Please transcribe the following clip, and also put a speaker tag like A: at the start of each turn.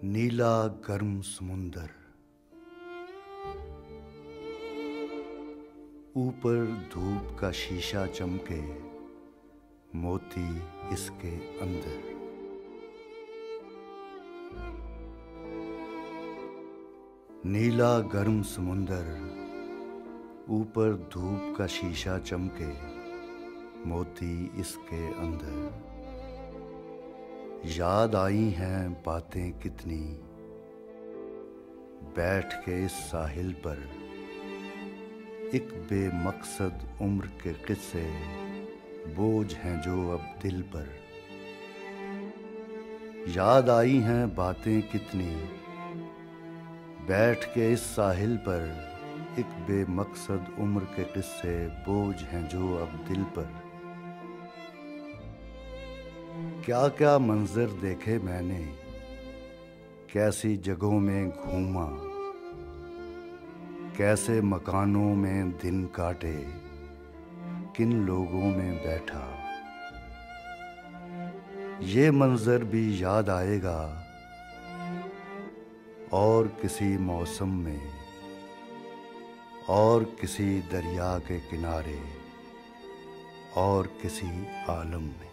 A: नीला गर्म समुंदर, ऊपर धूप का शीशा चमके, मोती इसके अंदर। नीला गर्म समुंदर, ऊपर धूप का शीशा चमके, मोती इसके अंदर। याद आई हैं बातें कितनी, बैठ के इस साहिल पर, एक बेमकसद उम्र के किस्से बोझ हैं जो अब दिल पर। याद आई हैं बातें कितनी, बैठ के इस साहिल पर, एक बेमकसद उम्र के किस्से बोझ हैं जो अब दिल पर। क्या क्या मंजर देखे मैंने, कैसी जगहों में घूमा, कैसे मकानों में दिन काटे, किन लोगों में बैठा। ये मंजर भी याद आएगा और किसी मौसम में, और किसी दरिया के किनारे, और किसी आलम में।